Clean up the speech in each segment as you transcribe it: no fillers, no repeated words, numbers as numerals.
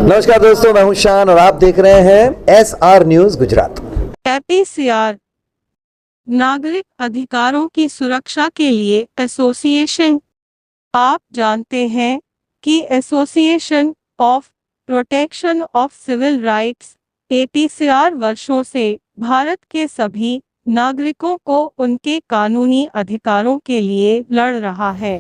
नमस्कार दोस्तों, मैं हूं शान और आप देख रहे हैं SR न्यूज गुजरात। APCR नागरिक अधिकारों की सुरक्षा के लिए एसोसिएशन। आप जानते हैं कि association of protection of civil rights APCR वर्षों से भारत के सभी नागरिकों को उनके कानूनी अधिकारों के लिए लड़ रहा है।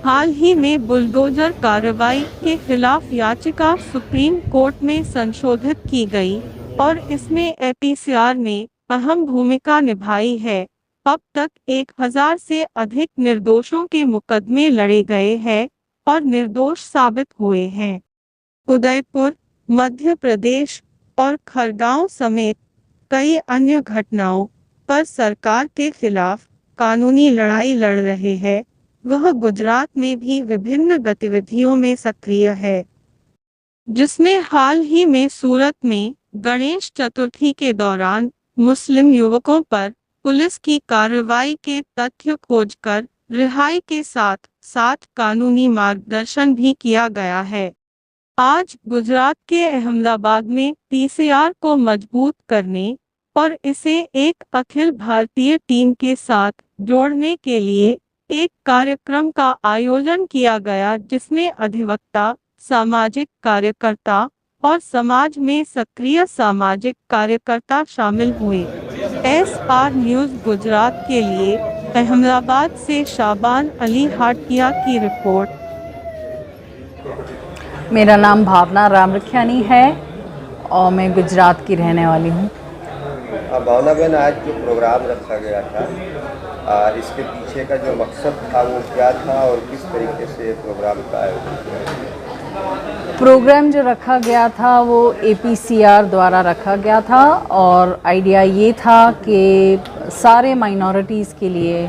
हाल ही में बुलडोजर कार्रवाई के खिलाफ याचिका सुप्रीम कोर्ट में संशोधित की गई और इसमें APCR ने अहम भूमिका निभाई है। अब तक 1000 से अधिक निर्दोषों के मुकदमे लड़े गए हैं और निर्दोष साबित हुए हैं। उदयपुर, मध्य प्रदेश और खरगांव समेत कई अन्य घटनाओं पर सरकार के खिलाफ कानूनी लड़ाई लड़ रहे हैं। वह गुजरात में भी विभिन्न गतिविधियों में सक्रिय है, जिसमें हाल ही में सूरत में गणेश चतुर्थी के दौरान मुस्लिम युवकों पर पुलिस की कार्रवाई के तथ्य खोजकर रिहाई के साथ साथ कानूनी मार्गदर्शन भी किया गया है। आज गुजरात के अहमदाबाद में PCR को मजबूत करने और इसे एक अखिल भारतीय टीम के साथ जोड़ने के लिए एक कार्यक्रम का आयोजन किया गया, जिसमें अधिवक्ता, सामाजिक कार्यकर्ता और समाज में सक्रिय सामाजिक कार्यकर्ता शामिल हुए। SR न्यूज गुजरात के लिए अहमदाबाद से शाबान अली हाटिया की रिपोर्ट। मेरा नाम भावना रामरखियानी है और मैं गुजरात की रहने वाली हूँ। भावना बहन, आज जो प्रोग्राम रखा गया था, इसके पीछे का जो मकसद था वो क्या था और किस तरीके से प्रोग्राम का आयोजन किया गया? प्रोग्राम जो रखा गया था वो APCR द्वारा रखा गया था और आइडिया ये था कि सारे माइनॉरिटीज़ के लिए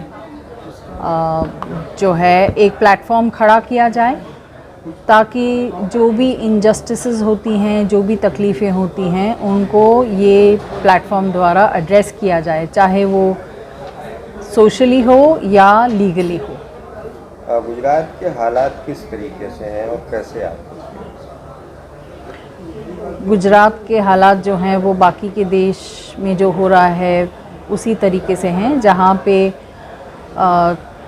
जो है एक प्लेटफॉर्म खड़ा किया जाए, ताकि जो भी इनजस्टिसेस होती हैं, जो भी तकलीफ़ें होती हैं, उनको ये प्लेटफॉर्म द्वारा एड्रेस किया जाए, चाहे वो सोशली हो या लीगली हो। गुजरात के हालात किस तरीके से हैं और कैसे आप? गुजरात के हालात जो हैं वो बाकी के देश में जो हो रहा है उसी तरीके से हैं, जहाँ पे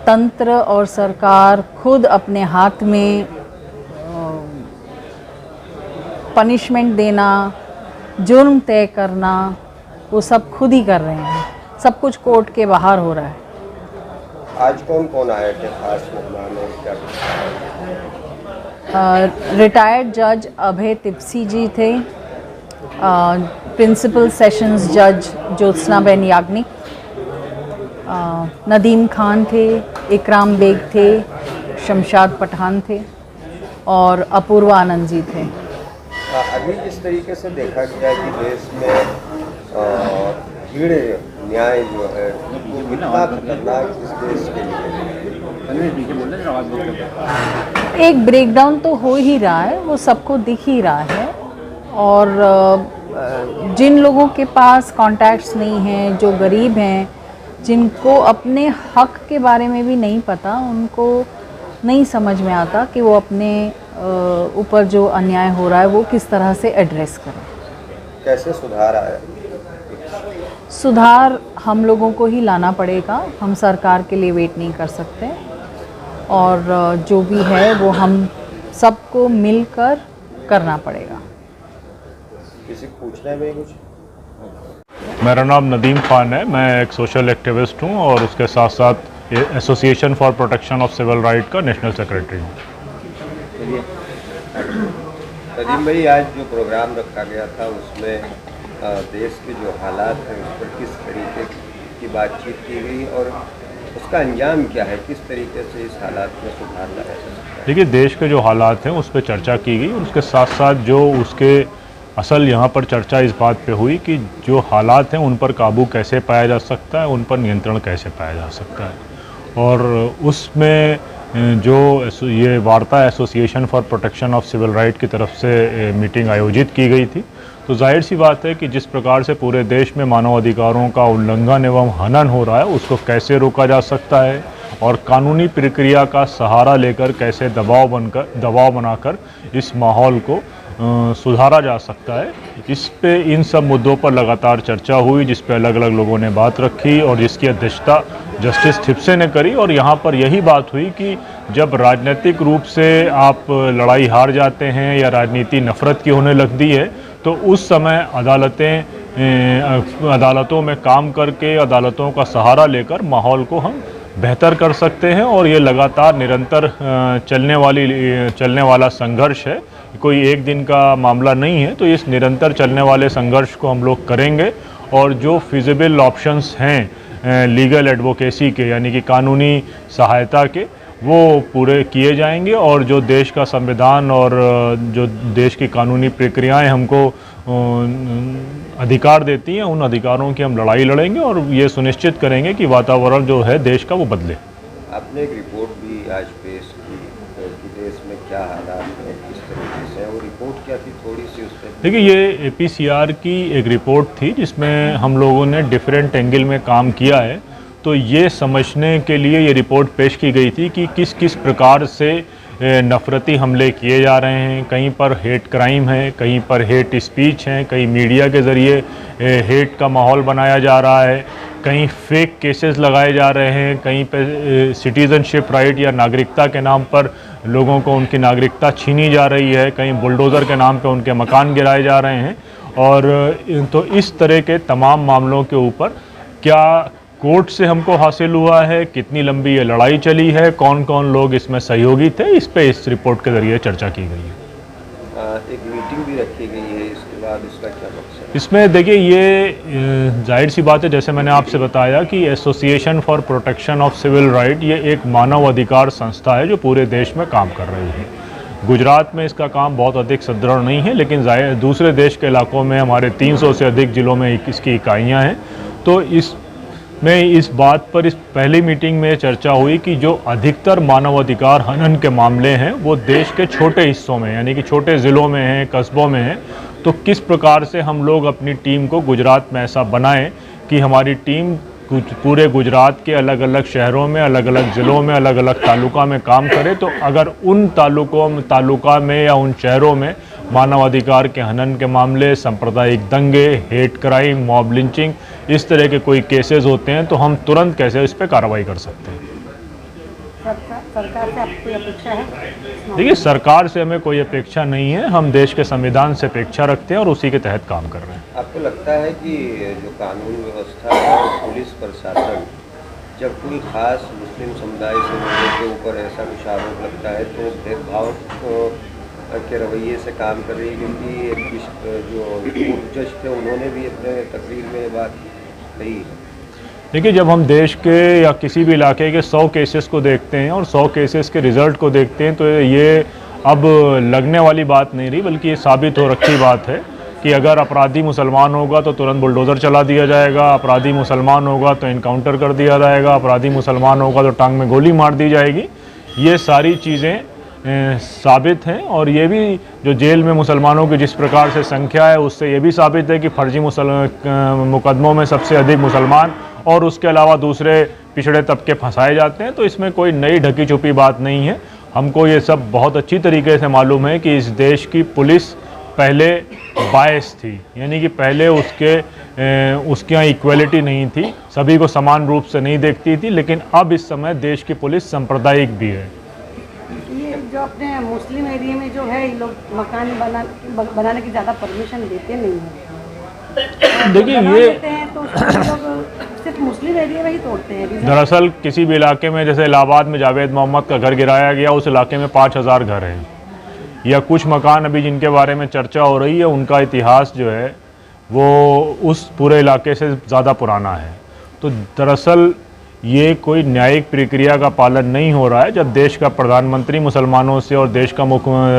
तंत्र और सरकार खुद अपने हाथ में पनिशमेंट देना, जुर्म तय करना, वो सब खुद ही कर रहे हैं। सब कुछ कोर्ट के बाहर हो रहा है। आज कौन कौन आए थे खास मेहमान और क्या? रिटायर्ड जज अभय तिप्सी जी थे, प्रिंसिपल सेशंस जज ज्योत्सनाबेन याग्निक, नदीम खान थे, इकराम बेग थे, शमशाद पठान थे और अपूर्वा आनंद जी थे। अभी जिस तरीके से देखा गया कि देश में भीड़ न्याय जो है वो कितना खतरनाक इस देश के लिए, एक ब्रेकडाउन तो हो ही रहा है, वो सबको दिख ही रहा है। और जिन लोगों के पास कॉन्टैक्ट्स नहीं हैं, जो गरीब हैं, जिनको अपने हक के बारे में भी नहीं पता, उनको नहीं समझ में आता कि वो अपने ऊपर जो अन्याय हो रहा है वो किस तरह से एड्रेस करें। कैसे सुधार आया? सुधार हम लोगों को ही लाना पड़ेगा, हम सरकार के लिए वेट नहीं कर सकते और जो भी है वो हम सबको मिलकर करना पड़ेगा। किसी पूछना है कुछ? मेरा नाम नदीम खान है, मैं एक सोशल एक्टिविस्ट हूँ और उसके साथ साथ association for protection of civil right का नेशनल सेक्रेटरी हूँ। नदीम भाई, आज जो प्रोग्राम रखा गया था उसमें देश के जो हालात हैं उस पर किस तरीके की बातचीत की गई और उसका अंजाम क्या है, किस तरीके से इस हालात में सुधार लाया जा सकता है? देखिए, देश के जो हालात हैं उस पर चर्चा की गई और उसके साथ साथ जो उसके असल यहाँ पर चर्चा इस बात पे हुई कि जो हालात हैं उन पर काबू कैसे पाया जा सकता है, उन पर नियंत्रण कैसे पाया जा सकता है। और उसमें जो ये वार्ता association for protection of civil right की तरफ से मीटिंग आयोजित की गई थी, तो जाहिर सी बात है कि जिस प्रकार से पूरे देश में मानव अधिकारों का उल्लंघन एवं हनन हो रहा है उसको कैसे रोका जा सकता है और कानूनी प्रक्रिया का सहारा लेकर कैसे दबाव बनाकर इस माहौल को सुधारा जा सकता है। इस पे इन सब मुद्दों पर लगातार चर्चा हुई, जिस पे अलग अलग लोगों ने बात रखी और जिसकी अध्यक्षता जस्टिस थिप्से ने करी। और यहाँ पर यही बात हुई कि जब राजनीतिक रूप से आप लड़ाई हार जाते हैं या राजनीति नफरत की होने लगती है, तो उस समय अदालतों में काम करके, अदालतों का सहारा लेकर माहौल को हम बेहतर कर सकते हैं। और ये लगातार निरंतर चलने वाला संघर्ष है, कोई एक दिन का मामला नहीं है। तो इस निरंतर चलने वाले संघर्ष को हम लोग करेंगे और जो फिजिबल ऑप्शंस हैं लीगल एडवोकेसी के, यानी कि कानूनी सहायता के, वो पूरे किए जाएंगे। और जो देश का संविधान और जो देश की कानूनी प्रक्रियाएं हमको अधिकार देती हैं, उन अधिकारों की हम लड़ाई लड़ेंगे और ये सुनिश्चित करेंगे कि वातावरण जो है देश का वो बदले। आपने एक रिपोर्ट भी आज पेश की कि देश में क्या हालात हैं, किस तरीके से, वो रिपोर्ट क्या थी, थोड़ी सी उस पर? देखिए, ये APCR की एक रिपोर्ट थी जिसमें हम लोगों ने डिफरेंट एंगल में काम किया है। तो ये समझने के लिए ये रिपोर्ट पेश की गई थी कि किस किस प्रकार से नफ़रती हमले किए जा रहे हैं। कहीं पर हेट क्राइम है, कहीं पर हेट स्पीच है, कहीं मीडिया के ज़रिए हेट का माहौल बनाया जा रहा है, कहीं फेक केसेस लगाए जा रहे हैं, कहीं पे सिटीज़नशिप राइट या नागरिकता के नाम पर लोगों को उनकी नागरिकता छीनी जा रही है, कहीं बुलडोज़र के नाम पे उनके मकान गिराए जा रहे हैं। और तो इस तरह के तमाम मामलों के ऊपर क्या कोर्ट से हमको हासिल हुआ है, कितनी लंबी ये लड़ाई चली है, कौन कौन लोग इसमें सहयोगी थे, इस पे इस रिपोर्ट के ज़रिए चर्चा की गई है। एक मीटिंग भी रखी गई है, इसके बाद इसका क्या मकसद? इसमें देखिए, ये जाहिर सी बात है, जैसे मैंने आपसे बताया कि association for protection of civil right ये एक मानव अधिकार संस्था है जो पूरे देश में काम कर रही है। गुजरात में इसका काम बहुत अधिक सुदृढ़ नहीं है, लेकिन दूसरे देश के इलाकों में हमारे 300 से अधिक ज़िलों में इसकी इकाइयाँ हैं। तो इस बात पर इस पहली मीटिंग में चर्चा हुई कि जो अधिकतर मानवाधिकार हनन के मामले हैं वो देश के छोटे हिस्सों में, यानी कि छोटे ज़िलों में हैं, कस्बों में हैं। तो किस प्रकार से हम लोग अपनी टीम को गुजरात में ऐसा बनाएं कि हमारी टीम पूरे गुजरात के अलग अलग शहरों में, अलग अलग ज़िलों में, अलग अलग तालुका में काम करे। तो अगर उन तालुका में या उन शहरों में मानवाधिकार के हनन के मामले, सांप्रदायिक दंगे, हेट क्राइम, मॉब लिंचिंग, इस तरह के कोई केसेस होते हैं तो हम तुरंत कैसे इस पर कार्रवाई कर सकते हैं। सरकार से आपको कोई अपेक्षा है? देखिए, सरकार से हमें कोई अपेक्षा नहीं है, हम देश के संविधान से अपेक्षा रखते हैं और उसी के तहत काम कर रहे हैं। आपको लगता है कि जो कानून व्यवस्था है और पुलिस प्रशासन जब कोई खास मुस्लिम समुदाय से लोगों के ऊपर ऐसा कुछ आरोप लगता है तो भेदभाव के रवैये से काम कर रही है? क्योंकि एक जो जज थे उन्होंने भी अपने तकरीर में ये बात कही। देखिए, जब हम देश के या किसी भी इलाके के 100 केसेस को देखते हैं और 100 केसेस के रिज़ल्ट को देखते हैं, तो ये अब लगने वाली बात नहीं रही, बल्कि ये साबित हो रखी बात है कि अगर अपराधी मुसलमान होगा तो तुरंत बुलडोज़र चला दिया जाएगा, अपराधी मुसलमान होगा तो इनकाउंटर कर दिया जाएगा, अपराधी मुसलमान होगा तो टांग में गोली मार दी जाएगी। ये सारी चीज़ें साबित हैं। और ये भी जो जेल में मुसलमानों की जिस प्रकार से संख्या है, उससे ये भी साबित है कि फर्जी मुकदमों में सबसे अधिक मुसलमान और उसके अलावा दूसरे पिछड़े तबके फंसाए जाते हैं। तो इसमें कोई नई ढकी छुपी बात नहीं है। हमको ये सब बहुत अच्छी तरीके से मालूम है कि इस देश की पुलिस पहले बायस थी, यानी कि पहले उसके यहाँ इक्वलिटी नहीं थी, सभी को समान रूप से नहीं देखती थी। लेकिन अब इस समय देश की पुलिस सांप्रदायिक भी है। ये जो अपने मुस्लिम एरिया में जो है, ये लोग मकान बनाने की ज़्यादा परमिशन देते नहीं हैं। देखिए, ये तो लोग सिर्फ मुस्लिम एरिया में ही तोड़ते हैं। दरअसल किसी भी इलाके में, जैसे इलाहाबाद में जावेद मोहम्मद का घर गिराया गया, उस इलाके में 5000 घर हैं, या कुछ मकान अभी जिनके बारे में चर्चा हो रही है, उनका इतिहास जो है वो उस पूरे इलाके से ज़्यादा पुराना है। तो दरअसल ये कोई न्यायिक प्रक्रिया का पालन नहीं हो रहा है। जब देश का प्रधानमंत्री मुसलमानों से और देश का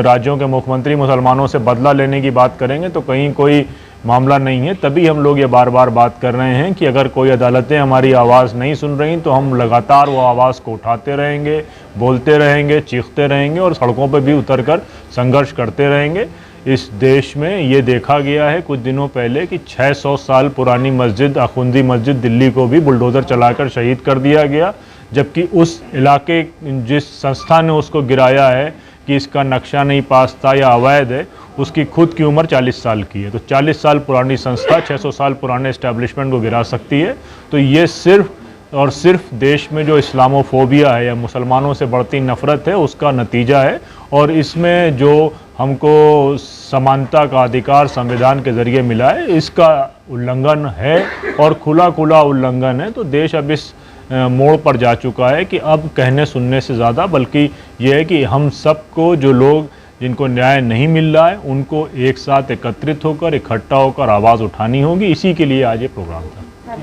राज्यों के मुख्यमंत्री मुसलमानों से बदला लेने की बात करेंगे तो कहीं कोई मामला नहीं है। तभी हम लोग ये बार बार बात कर रहे हैं कि अगर कोई अदालतें हमारी आवाज़ नहीं सुन रही तो हम लगातार वो आवाज़ को उठाते रहेंगे, बोलते रहेंगे, चीखते रहेंगे और सड़कों पर भी उतरकर संघर्ष करते रहेंगे। इस देश में ये देखा गया है कुछ दिनों पहले कि 600 साल पुरानी मस्जिद, आखुंदी मस्जिद दिल्ली को भी बुलडोज़र चलाकर शहीद कर दिया गया, जबकि उस इलाके जिस संस्था ने उसको गिराया है कि इसका नक्शा नहीं पास था या अवैध है, उसकी खुद की उम्र 40 साल की है। तो 40 साल पुरानी संस्था 600 साल पुराने एस्टेब्लिशमेंट को गिरा सकती है। तो ये सिर्फ और सिर्फ देश में जो इस्लामोफोबिया है या मुसलमानों से बढ़ती नफ़रत है उसका नतीजा है। और इसमें जो हमको समानता का अधिकार संविधान के ज़रिए मिला है, इसका उल्लंघन है और खुला खुला उल्लंघन है। तो देश अब इस मोड़ पर जा चुका है कि अब कहने सुनने से ज़्यादा बल्कि ये है कि हम सबको, जो लोग जिनको न्याय नहीं मिल रहा है, उनको एक साथ एकत्रित होकर, इकट्ठा होकर आवाज़ उठानी होगी। इसी के लिए आज ये प्रोग्राम था। सर,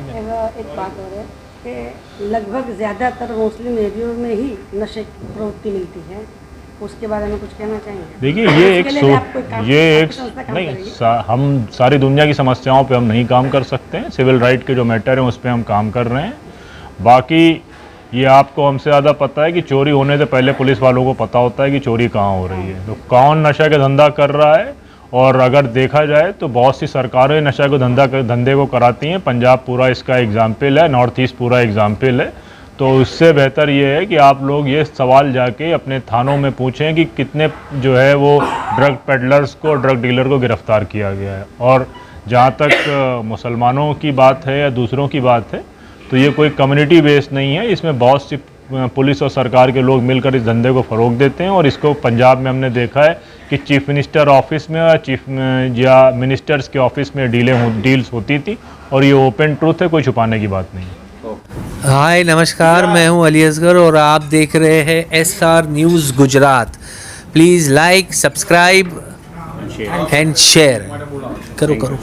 एक बात और है कि लगभग ज़्यादातर मुस्लिम एरियो में ही नशे की प्रवृत्ति मिलती है, उसके बारे में कुछ कहना चाहेंगे? देखिए, हम सारी दुनिया की समस्याओं पे हम नहीं काम कर सकते हैं। सिविल राइट के जो मैटर हैं उस पर हम काम कर रहे हैं। बाकी ये आपको हमसे ज़्यादा पता है कि चोरी होने से पहले पुलिस वालों को पता होता है कि चोरी कहाँ हो रही है। तो कौन नशा का धंधा कर रहा है, और अगर देखा जाए तो बहुत सी सरकारें नशा को धंधे को कराती हैं। पंजाब पूरा इसका एग्जाम्पल है, नॉर्थ ईस्ट पूरा एग्जाम्पल है। तो उससे बेहतर ये है कि आप लोग ये सवाल जाके अपने थानों में पूछें कि कितने जो है वो ड्रग पेडलर्स को, ड्रग डीलर को गिरफ्तार किया गया है। और जहाँ तक मुसलमानों की बात है या दूसरों की बात है, तो ये कोई कम्युनिटी बेस्ड नहीं है। इसमें बहुत सी पुलिस और सरकार के लोग मिलकर इस धंधे को फ़रोग देते हैं। और इसको पंजाब में हमने देखा है कि चीफ मिनिस्टर ऑफिस में या मिनिस्टर्स के ऑफिस में डील्स होती थी, और ये ओपन ट्रूथ है, कोई छुपाने की बात नहीं है। हाय नमस्कार, मैं हूं अली असगर और आप देख रहे हैं SR news Gujarat. Please like, subscribe and share करो।